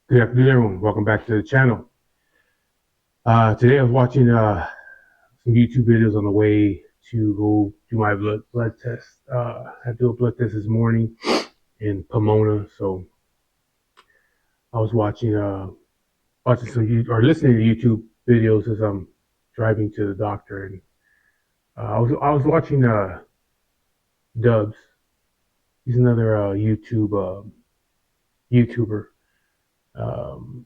Good afternoon, everyone. Welcome back to the channel. Today I was watching some YouTube videos on the way to go do my blood test. I had to do a blood test this morning in Pomona, so I was watching or listening to YouTube videos as I'm driving to the doctor, and I was watching Dubs. He's another YouTuber out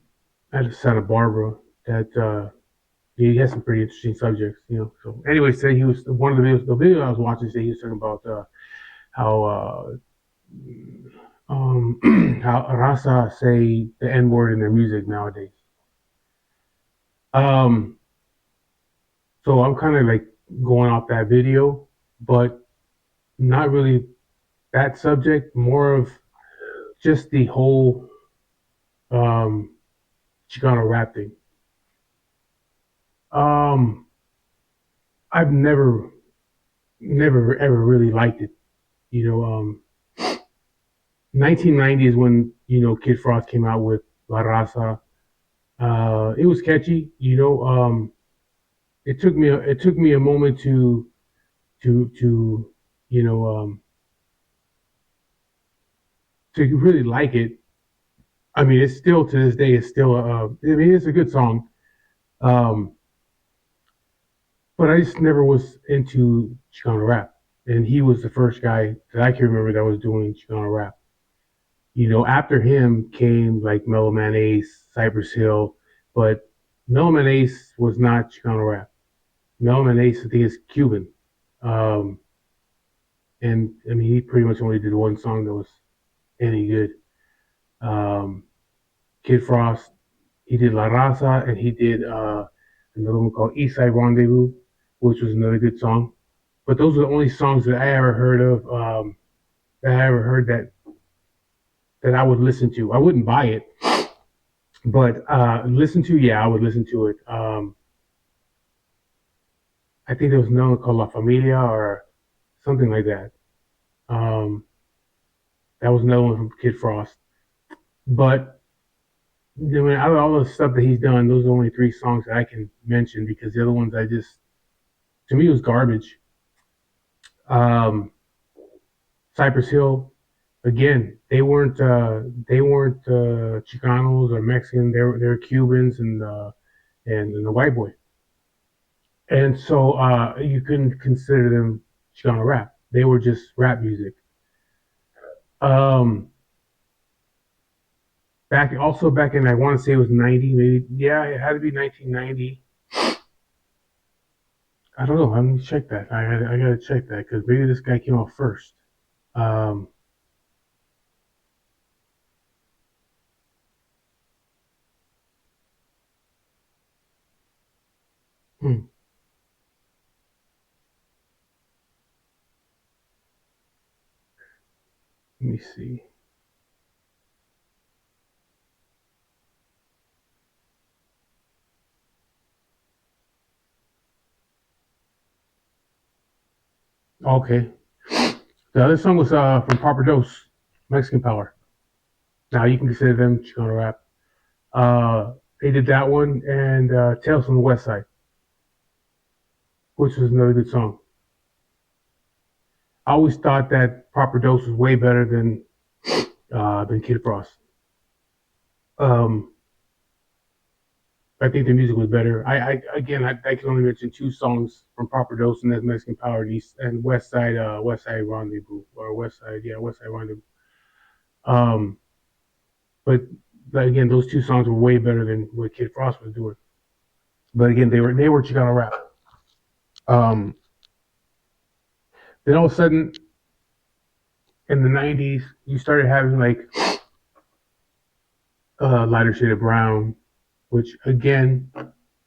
of Santa Barbara that he has some pretty interesting subjects. So, anyway, say he was one of the video I was watching. Say he was talking about how how Rasa say the N word in their music nowadays. Um, so I'm kind of like going off that video, but not really that subject. More of just the whole um, Chicano rap thing. Um, I've never ever really liked it. You know, 1990 is when Kid Frost came out with La Raza. It was catchy. It took me a moment to you know to really like it. I mean, it's still to this day, it's still I mean, it's a good song. Um, but I just never was into Chicano rap, and he was the first guy that I can remember that was doing Chicano rap. After him came like Mellow Man Ace, Cypress Hill, but Mellow Man Ace was not Chicano rap. Mellow Man Ace, I think, is Cuban. Um, and I mean, he pretty much only did one song that was any good. Um, Kid Frost, he did La Raza, and he did another one called East Side Rendezvous, which was another good song. But those are the only songs that I ever heard of, that I ever heard that I would listen to. I wouldn't buy it, but listen to, yeah, I would listen to it. I think there was another one called La Familia or something like that. Um, that was another one from Kid Frost. But out of all the stuff that he's done, those are the only three songs that I can mention because the other ones to me, it was garbage. Um, Cypress Hill, again, they weren't Chicanos or Mexican. They were Cubans and the white boy, and so you couldn't consider them Chicano rap. They were just rap music. Um, back in, I want to say it was 90, maybe. Yeah, it had to be 1990. I don't know. I'm gonna check that. I gotta check that because maybe this guy came out first. Um, hmm, let me see. Okay, the other song was from Proper Dose, Mexican Power. Now you can consider them Chicano rap. They did that one and Tales from the West Side, which was another good song. I always thought that Proper Dose was way better than Kid Frost. Um, I think the music was better. I can only mention two songs from Proper Dose, and that's Mexican Power and East and West Side Rendezvous or West Side Rendezvous. Um, but again, those two songs were way better than what Kid Frost was doing. But again, they were Chicano rap. Um, then all of a sudden, in the '90s, you started having like Lighter Shade of Brown, which again,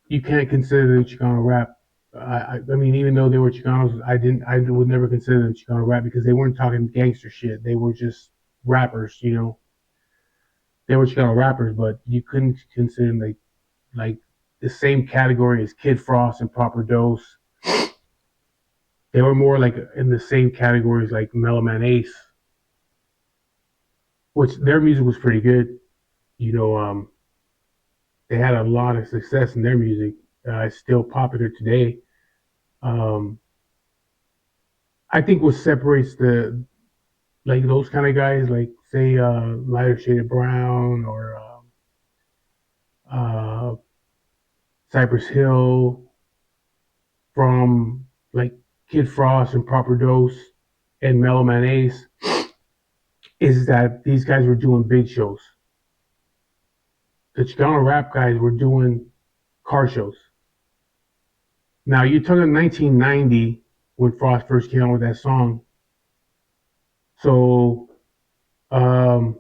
you can't consider them Chicano rap. I mean, even though they were Chicanos, I would never consider them Chicano rap because they weren't talking gangster shit. They were just rappers. They were Chicano rappers, but you couldn't consider them like the same category as Kid Frost and Proper Dose. They were more like in the same categories like Mellow Man Ace, which their music was pretty good. You know, they had a lot of success in their music. It's still popular today. Um, I think what separates the like those kind of guys, like say lighter shaded brown or uh, Cypress Hill from like Kid Frost and Proper Dose and Mellow Man Ace, is that these guys were doing big shows. The Chicano rap guys were doing car shows. Now you're talking 1990 when Frost first came out with that song. So um,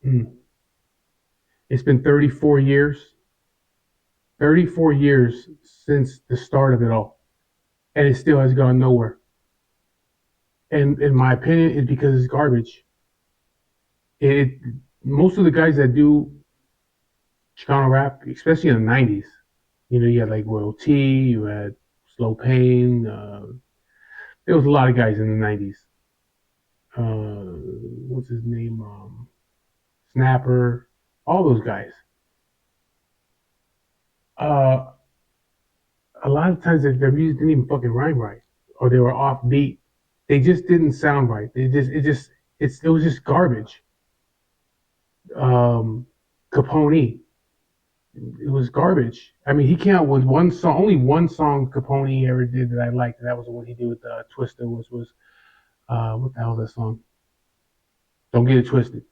hmm, it's been 34 years. 34 years since the start of it all, and it still has gone nowhere. And in my opinion, it's because it's garbage. It Most of the guys that do Chicano rap, especially in the '90s, you had like Royal T, you had Slow Pain. There was a lot of guys in the '90s. What's his name? Snapper. All those guys. Uh, a lot of times their music didn't even fucking rhyme right, or they were off beat. They just didn't sound right. It was just garbage. Um, Capone, it was garbage. I mean, he came out with one song, only one song Capone ever did that I liked. And that was the one he did with Twista. Was what the hell is that song? Don't Get It Twisted.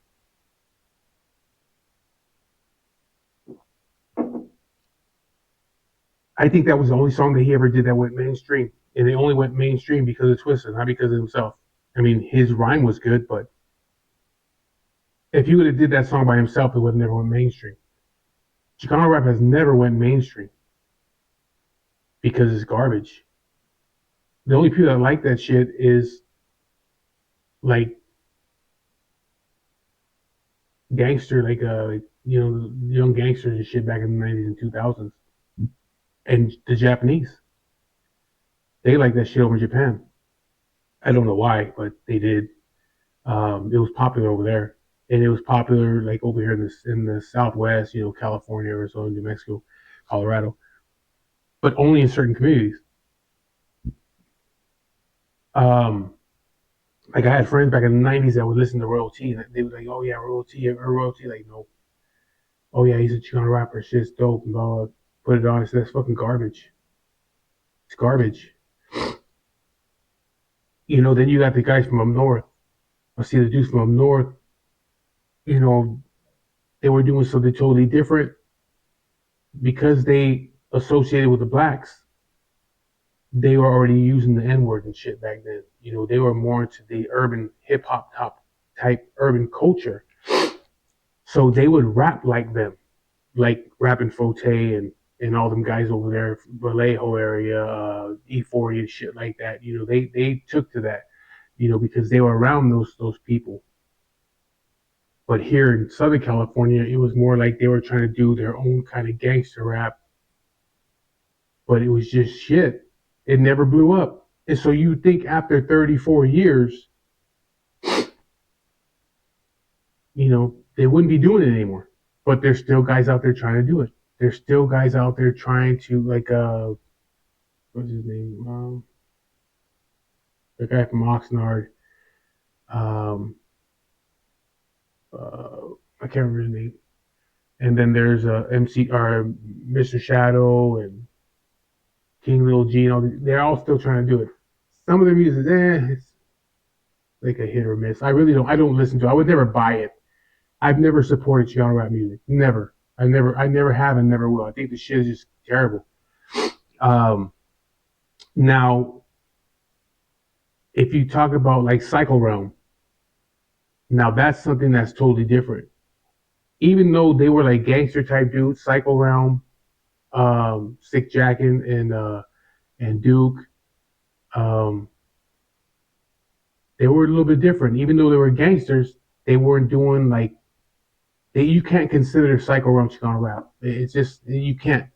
I think that was the only song that he ever did that went mainstream, and it only went mainstream because of Twista, not because of himself. I mean, his rhyme was good, but if he would have did that song by himself, it would have never went mainstream. Chicano rap has never went mainstream because it's garbage. The only people that like that shit is like gangster, young gangsters and shit back in the '90s and 2000s, and the Japanese. They like that shit over in Japan. I don't know why, but they did. It was popular over there, and it was popular like over here in the Southwest, California, Arizona, New Mexico, Colorado, but only in certain communities. Um, like I had friends back in the '90s that would listen to Royal T, and they were like, "Oh yeah, Royal T, Royal T." Like, no, oh yeah, he's a Chicano rapper. Shit's dope, and blah, blah. Put it on. I said, that's fucking garbage. It's garbage. Then you got the guys from up north. I see the dudes from up north. You know, they were doing something totally different because they associated with the blacks. They were already using the N word and shit back then. They were more into the urban hip hop top type urban culture. So they would rap like them, like rapping Forte and all them guys over there, Vallejo area, E40 and shit like that. They took to that, because they were around those people. But here in Southern California, it was more like they were trying to do their own kind of gangster rap, but it was just shit. It never blew up. And so you think after 34 years, they wouldn't be doing it anymore. But there's still guys out there trying to do it. There's still guys out there trying to what's his name? The guy from Oxnard. Um, I can't remember his name. And then there's MC or Mr. Shadow and King Lil G. And they're all still trying to do it. Some of their music, it's like a hit or miss. I really don't. I don't listen to it. I would never buy it. I've never supported Chicano rap music. Never. I never have and never will. I think the shit is just terrible. Now, if you talk about like Cycle Realm, now that's something that's totally different. Even though they were like gangster type dudes, Cycle Realm, Sick Jackin and Duke, um, they were a little bit different. Even though they were gangsters, they weren't doing like you can't consider Cycle Realm Chicano rap. It's just you can't.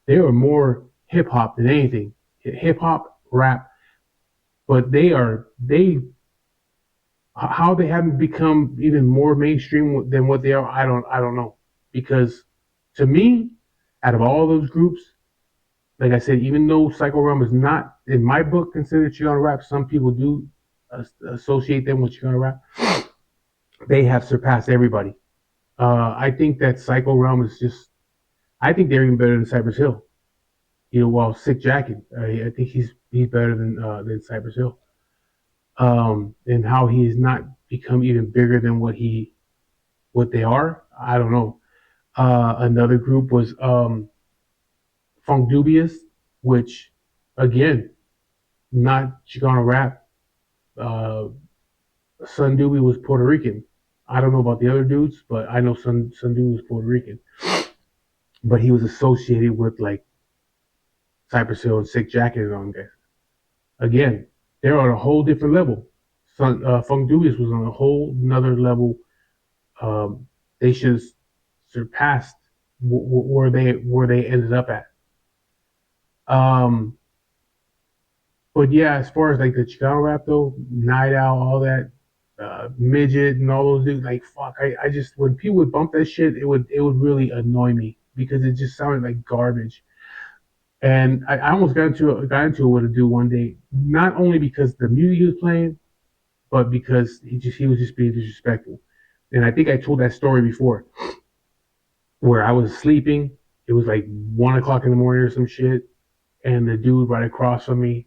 They were more hip hop than anything. Hip hop rap, but they are How they haven't become even more mainstream than what they are, I don't know. Because to me, out of all those groups, like I said, even though Psycho Realm is not in my book considered Chicano rap, some people do associate them with Chicano rap. They have surpassed everybody. I think that Psycho Realm is just. I think they're even better than Cypress Hill. You know, while Sick Jacket, I think he's better than Cypress Hill. And how he has not become even bigger than what they are, I don't know. Another group was Funk Dubious, which again, not Chicano rap. Uh, Sun Doobie was Puerto Rican. I don't know about the other dudes, but I know Sun Doobie was Puerto Rican. But he was associated with like Cypress Hill and Sick Jacket and all that. Again, they're on a whole different level. Funk Dubious was on a whole another level. Um, they should have surpassed where they ended up at. Um, but yeah, as far as like the Chicano rap though, Night Owl, all that, Midget and all those dudes, like fuck, I just when people would bump that shit, it would really annoy me because it just sounded like garbage. And I almost got into it with a dude one day, not only because the music he was playing, but because he was just being disrespectful. And I think I told that story before, where I was sleeping. It was like 1 o'clock in the morning or some shit, and the dude right across from me,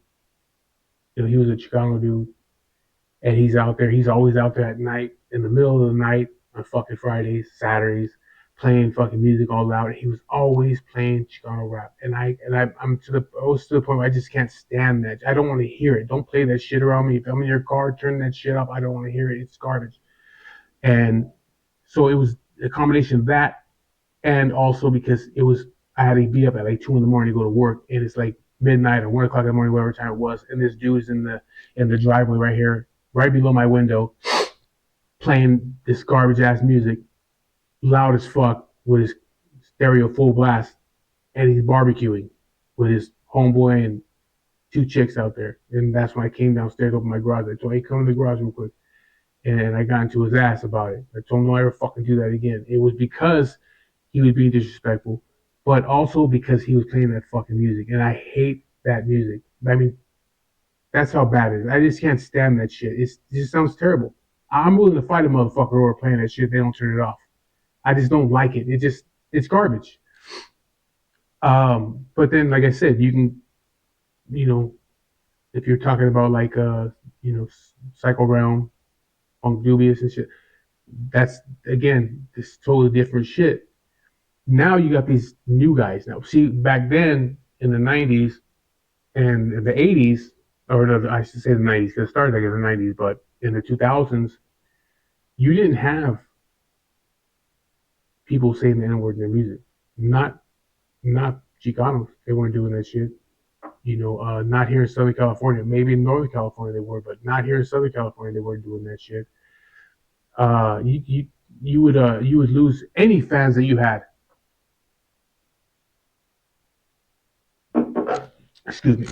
he was a Chicano dude, and he's out there. He's always out there at night, in the middle of the night, on fucking Fridays, Saturdays, playing fucking music all loud. He was always playing Chicano rap, and I was to the point where I just can't stand that. I don't want to hear it. Don't play that shit around me. If I'm in your car, turn that shit up. I don't want to hear it. It's garbage. And so it was a combination of that, and also because I had to be up at like 2 in the morning to go to work, and it's like midnight or 1 o'clock in the morning, whatever time it was, and this dude is in the driveway right here, right below my window, playing this garbage ass music, loud as fuck, with his stereo full blast, and he's barbecuing with his homeboy and two chicks out there. And that's when I came downstairs, opened my garage. I told him, hey, come to the garage real quick. And I got into his ass about it. I told him, don't ever fucking do that again. It was because he was being disrespectful, but also because he was playing that fucking music. And I hate that music. I mean, that's how bad it is. I just can't stand that shit. It just sounds terrible. I'm willing to fight a motherfucker over playing that shit. They don't turn it off. I just don't like it. It's garbage. But then, like I said, you can, you know, if you're talking about like, Psycho Realm, Funk Dubious and shit, that's again this totally different shit. Now you got these new guys. Now, see, back then in the '90s and the '80s, or no, I should say the '90s because it started like in the '90s, but in the 2000s, you didn't have people saying the N word in their music. Not not Chicanos. They weren't doing that shit. Not here in Southern California. Maybe in Northern California they were, but not here in Southern California they weren't doing that shit. You would lose any fans that you had. Excuse me.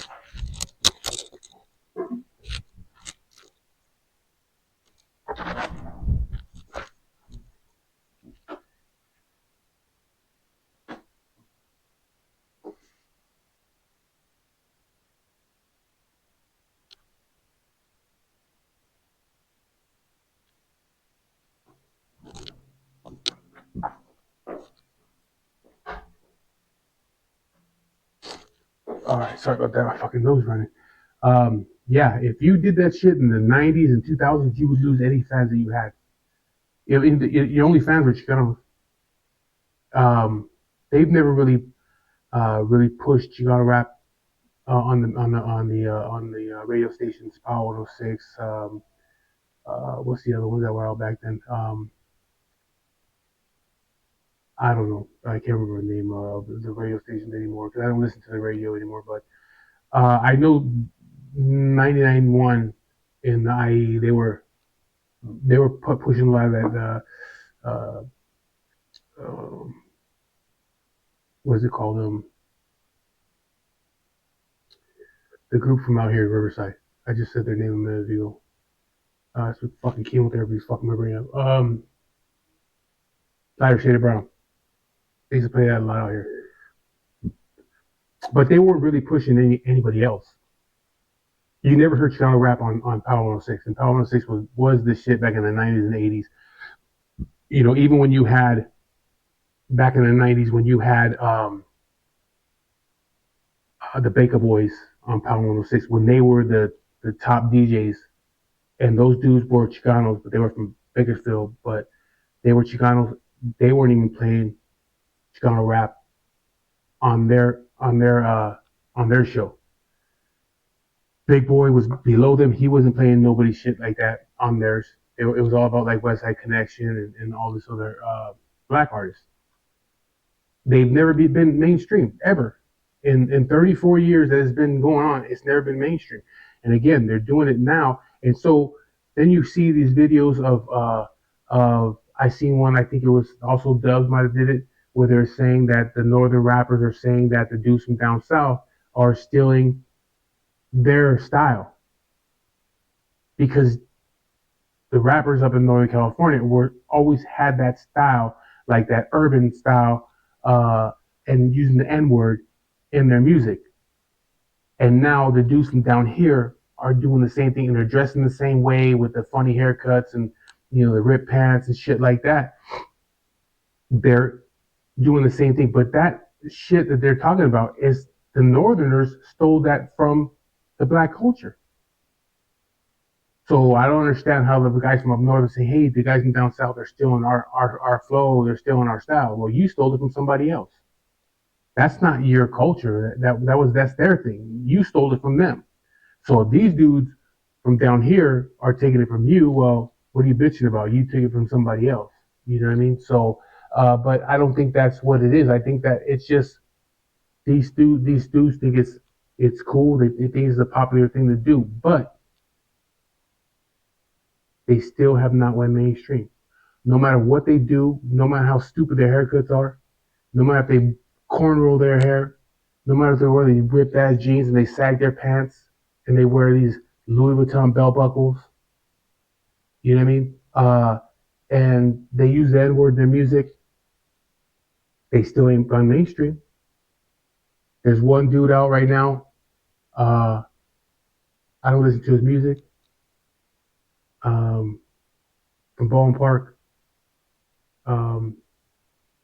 All right, sorry about that. My fucking nose running. Yeah, if you did that shit in the '90s and 2000s, you would lose any fans that you had. Your only fans were Chicano. Um, they've never really pushed Chicano rap on the radio stations. Power 106. What's the other ones that were out back then? I don't know. I can't remember the name of the radio stations anymore because I don't listen to the radio anymore. But I know 99.1 in the IE they were pushing a lot of that. Uh, uh, what's it called? The group from out here, Riverside. I just said their name a minute ago. It's with fucking chemotherapy is fucking my brain up. Lighter shade of brown. They used to play that a lot out here, but they weren't really pushing anybody else. You never heard Chicano rap on Power 106, and Power 106 was the shit back in the 90s and 80s. You know, even when you had back in the 90s when you had the Baker Boys on Power 106 when they were the top DJs, and those dudes were Chicanos, but they were from Bakersfield, but they were Chicanos. They weren't even playing Chicano rap on their show. Big Boy was below them. He wasn't playing nobody shit like that on theirs. It was all about like West Side Connection and all this other black artists. They've never been mainstream ever. In 34 years that has been going on, it's never been mainstream. And again, they're doing it now. And so then you see these videos of I seen one. I think it was also Dubs might have did it where they're saying that the northern rappers are saying that the dudes from down south are stealing their style because the rappers up in Northern California were always had that style, like that urban style, and using the N word in their music. And now the dudes from down here are doing the same thing, and they're dressing the same way with the funny haircuts and the ripped pants and shit like that. They're doing the same thing, but that shit that they're talking about is the Northerners stole that from the black culture. So I don't understand how the guys from up north say, "Hey, the guys from down south are stealing our flow, they're stealing our style." Well, you stole it from somebody else. That's not your culture. That's their thing. You stole it from them. So if these dudes from down here are taking it from you, well, what are you bitching about? You took it from somebody else. You know what I mean? So, but I don't think that's what it is. I think that it's just these dudes think it's cool. They think it's a popular thing to do, but they still have not went mainstream. No matter what they do, no matter how stupid their haircuts are, no matter if they cornrow their hair, no matter if they wear these ripped ass jeans and they sag their pants and they wear these Louis Vuitton belt buckles, you know what I mean? And they use the N word in their music, they still ain't gone mainstream. There's one dude out right now. Uh, I don't listen to his music. From Baldwin Park. Um,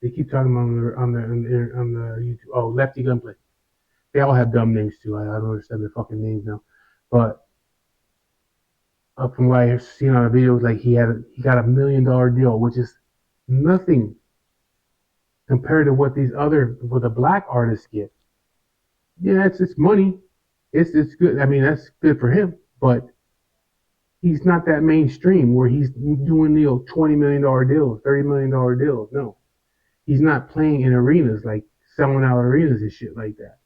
they keep talking about on the YouTube. Oh, Lefty Gunplay. They all have dumb names too. I don't understand their fucking names now. But from what I've seen on the videos, like he got $1 million deal, which is nothing compared to what the black artists get. Yeah, it's money. It's good. I mean, that's good for him, but he's not that mainstream where he's doing $20 million deals, $30 million deals. No, he's not playing in arenas like selling out arenas and shit like that.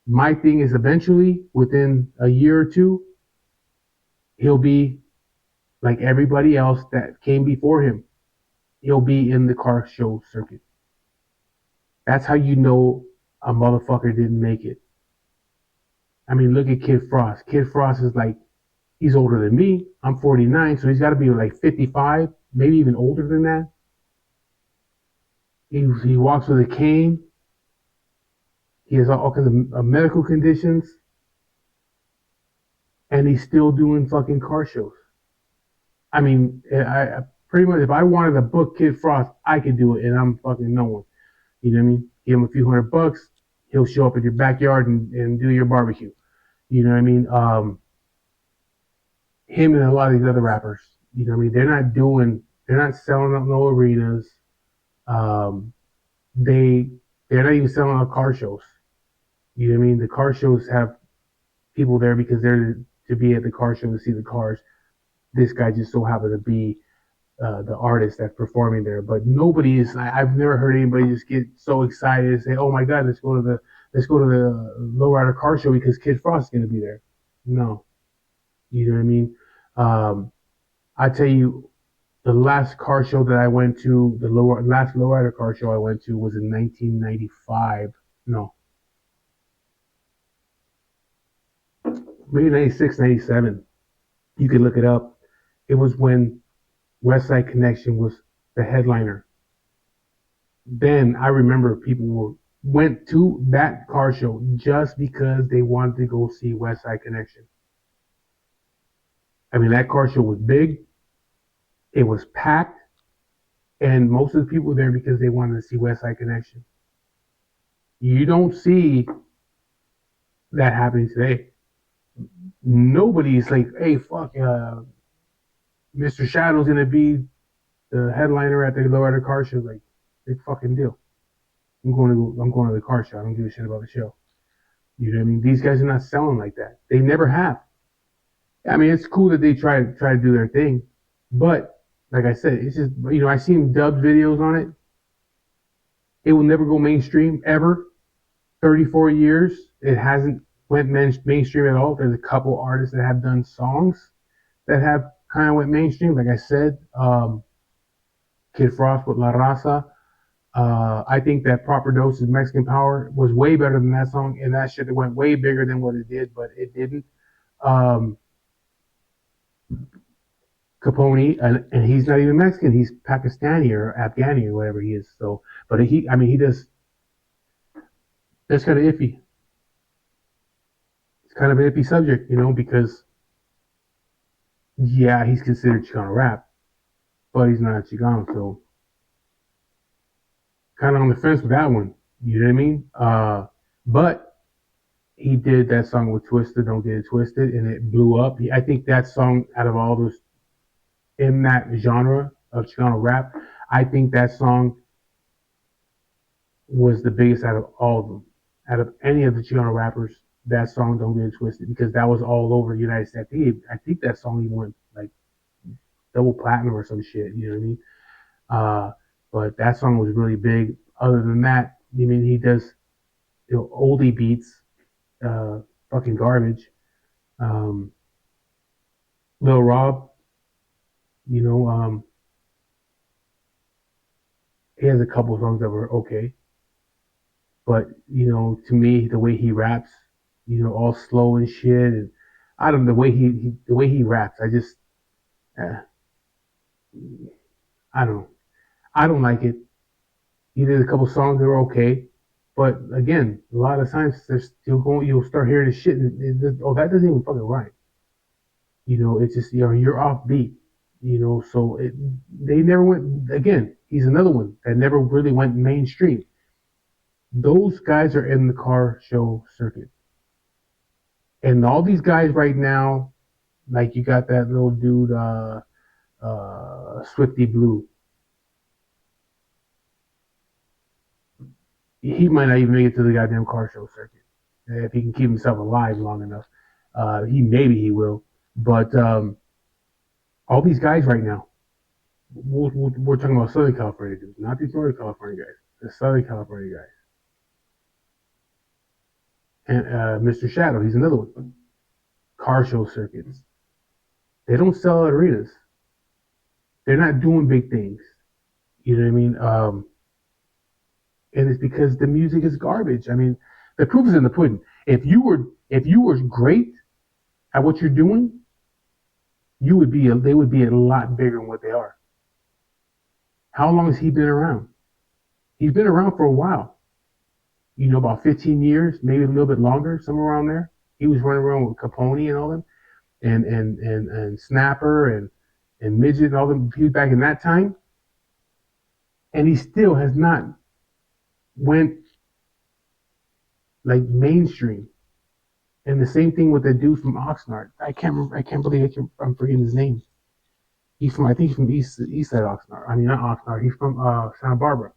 My thing is eventually, within a year or two, he'll be like everybody else that came before him. He'll be in the car show circuit. That's how you know a motherfucker didn't make it. I mean, look at Kid Frost. Kid Frost is like, he's older than me. I'm 49, so he's got to be like 55, maybe even older than that. He walks with a cane. He has all kinds of medical conditions, and he's still doing fucking car shows. I mean, I pretty much if I wanted to book Kid Frost, I could do it, and I'm fucking no one. You know what I mean? Give him a few $100, he'll show up at your backyard and do your barbecue. You know what I mean? Him and a lot of these other rappers. You know what I mean? They're not selling up no arenas. Um, they they're not even selling out car shows. You know what I mean? The car shows have people there because they're to be at the car show to see the cars. This guy just so happened to be the artist that's performing there. But nobody is. I've never heard anybody just get so excited and say, "Oh my God, let's go to the lowrider car show because Kid Frost is going to be there." No, you know what I mean. Um, I tell you, the last car show that I went to, last lowrider car show I went to was in 1995. No, maybe 96, 97. You can look it up. It was when West Side Connection was the headliner. Then I remember went to that car show just because they wanted to go see West Side Connection. I mean, that car show was big. It was packed, and most of the people were there because they wanted to see West Side Connection. You don't see that happening today. Nobody's like, hey, fuck, Mr. Shadow's gonna be the headliner at the Lowrider car show. Like, big fucking deal. I'm going to the car show. I don't give a shit about the show. You know what I mean? These guys are not selling like that. They never have. I mean, it's cool that they try to do their thing, but like I said, it's just, I seen dubbed videos on it. It will never go mainstream ever. 34 years, it hasn't went mainstream at all. There's a couple artists that have done songs that have kind of went mainstream. Like I said, Kid Frost with La Raza. I think that Proper Dose of Mexican Power was way better than that song, and that shit went way bigger than what it did, but it didn't. Um, Capone, and he's not even Mexican. He's Pakistani or Afghani or whatever he is. So, but he does. That's kind of iffy. It's kind of an iffy subject, because yeah, he's considered Chicano rap, but he's not Chicano, so kind of on the fence with that one. You know what I mean? But he did that song with Twisted, Don't Get It Twisted, and it blew up. I think that song, out of all those in that genre of Chicano rap, I think that song was the biggest out of all of them. Out of any of the Chicano rappers, that song Don't Get It Twisted, because that was all over the United States. I think that song even went like double platinum or some shit, you know what I mean? But that song was really big. Other than that, he does oldie beats, fucking garbage. Lil Rob, he has a couple songs that were okay. But, to me, the way he raps, all slow and shit, and I don't know, the way he raps, uh, I don't know. I don't like it. He did a couple songs that were okay, but again, a lot of times you'll start hearing this shit, and that doesn't even fucking rhyme. It's just, you're offbeat. So they never went. Again, he's another one that never really went mainstream. Those guys are in the car show circuit, and all these guys right now, like you got that little dude, Swifty Blue. He might not even make it to the goddamn car show circuit if he can keep himself alive long enough. He will, but all these guys right now, we're talking about Southern California dudes, not these Northern California guys, the Southern California guys. And Mr. Shadow, he's another one. Car show circuits. They don't sell at arenas. They're not doing big things. You know what I mean? And it's because the music is garbage. I mean, the proof is in the pudding. If you were great at what you're doing, they would be a lot bigger than what they are. How long has he been around? He's been around for a while. About 15 years, maybe a little bit longer, somewhere around there. He was running around with Capone and all them, and Snapper and Midget and all them people back in that time. And he still has not went like mainstream. And the same thing with the dude from Oxnard. I can't believe I'm forgetting his name. I think he's from East Side Oxnard. I mean, not Oxnard. He's from Santa Barbara.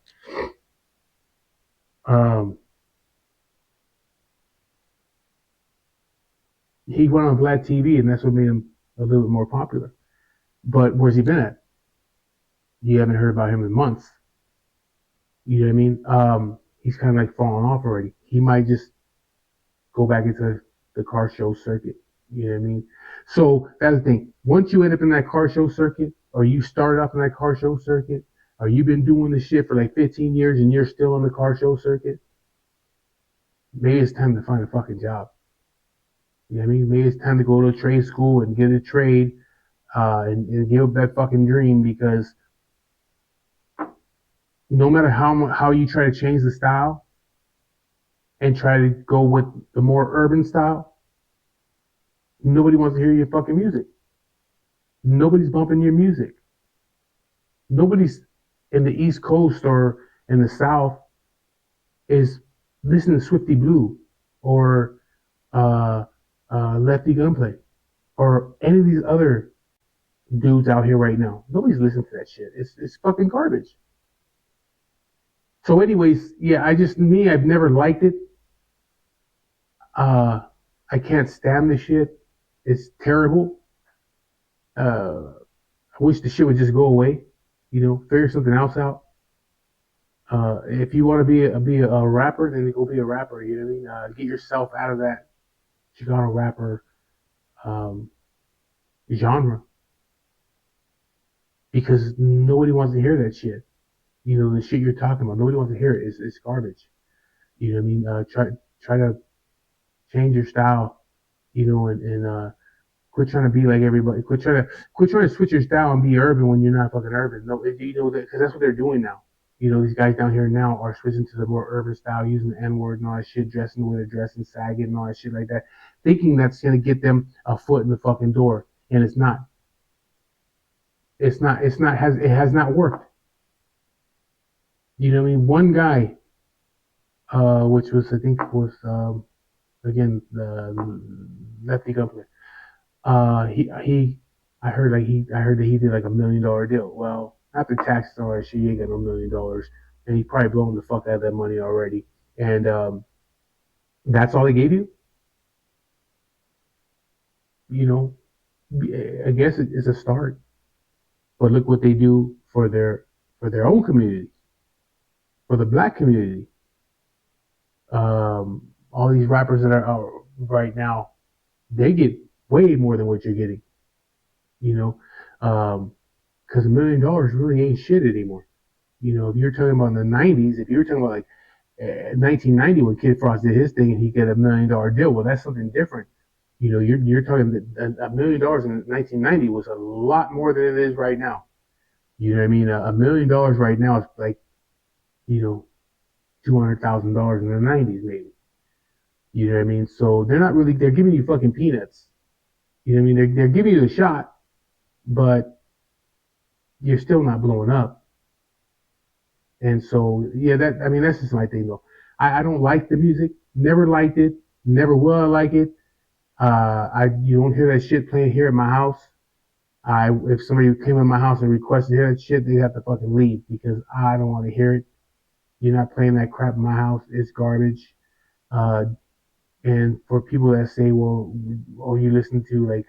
He went on Vlad TV, and that's what made him a little bit more popular. But where's he been at? You haven't heard about him in months. You know what I mean? He's kind of like falling off already. He might just go back into the car show circuit. You know what I mean? So that's the thing. Once you end up in that car show circuit, or you started off in that car show circuit, or you've been doing this shit for like 15 years and you're still in the car show circuit, maybe it's time to find a fucking job. You know what I mean? Maybe it's time to go to a trade school and get a trade, and give up that fucking dream, because no matter how you try to change the style and try to go with the more urban style, nobody wants to hear your fucking music. Nobody's bumping your music. Nobody's in the East Coast or in the South is listening to Swifty Blue or uh, Lefty Gunplay or any of these other dudes out here right now. Nobody's listening to that shit. It's fucking garbage. So, anyways, yeah, I've never liked it. Uh, I can't stand this shit. It's terrible. I wish the shit would just go away. Figure something else out. If you want to be a rapper, then go be a rapper. You know what I mean? Get yourself out of that Chicano rapper um, genre, because nobody wants to hear that shit. The shit you're talking about, nobody wants to hear it. It's garbage. You know what I mean? Try to change your style. And quit trying to be like everybody. Quit trying to switch your style and be urban when you're not fucking urban. No, that, because that's what they're doing now. These guys down here now are switching to the more urban style, using the N word and all that shit, dressing the way they're dressing, sagging and all that shit like that, thinking that's gonna get them a foot in the fucking door, and it's not. It's not. It has not worked. You know what I mean? One guy, which was I think was again the Lefty Gunplay. He I heard that he did like $1 million deal. Well, after taxes and all that shit, he ain't got no $1 million, and he probably blown the fuck out of that money already. And that's all they gave you. You know, I guess it's a start. But look what they do for their own community, for the black community. All these rappers that are out right now, they get way more than what you're getting. You know, because $1 million really ain't shit anymore. If you're talking about in the '90s, if you're talking about like 1990 when Kid Frost did his thing and he got $1 million deal, well, that's something different. You're talking that $1 million in 1990 was a lot more than it is right now. You know what I mean? $1 million right now is like, $200,000 in the '90s maybe. You know what I mean? So they're giving you fucking peanuts. You know what I mean? They're giving you the shot, but you're still not blowing up. And so, yeah, that's just my thing though. I don't like the music. Never liked it. Never will like it. You don't hear that shit playing here at my house. If somebody came in my house and requested to hear that shit, they'd have to fucking leave, because I don't want to hear it. You're not playing that crap in my house. It's garbage. Uh, and for people that say, well, oh, you listen to like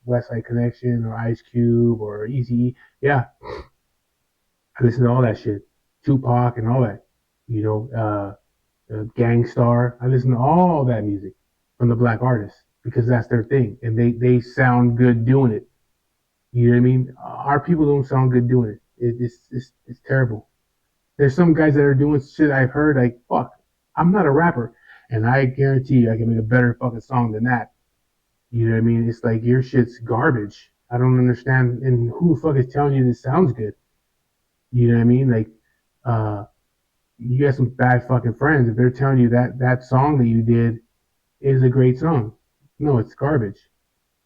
West Side Connection or Ice Cube or Eazy-E, yeah, I listen to all that shit. Tupac and all that. You know, Gangstar. I listen to all that music from the black artists, because that's their thing, and they sound good doing it. You know what I mean? Our people don't sound good doing it. It's terrible. There's some guys that are doing shit I've heard like, fuck, I'm not a rapper, and I guarantee you I can make a better fucking song than that. You know what I mean? It's like your shit's garbage. I don't understand, and who the fuck is telling you this sounds good? You know what I mean? Like, uh, you got some bad fucking friends if they're telling you that song that you did is a great song. No, it's garbage.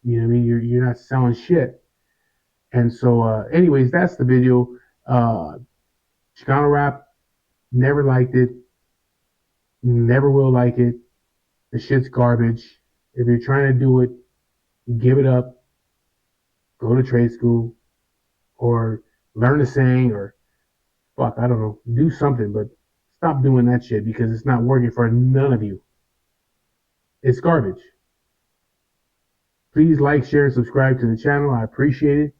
You know what I mean? You're not selling shit. And so, anyways, that's the video. Uh, Chicano rap, never liked it, never will like it. The shit's garbage. If you're trying to do it, give it up. Go to trade school, or learn to sing, or fuck, I don't know, do something, but stop doing that shit, because it's not working for none of you. It's garbage. Please like, share, and subscribe to the channel. I appreciate it.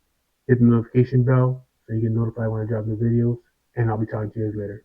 Hit the notification bell so you get notified when I drop new videos. And I'll be talking to you guys later.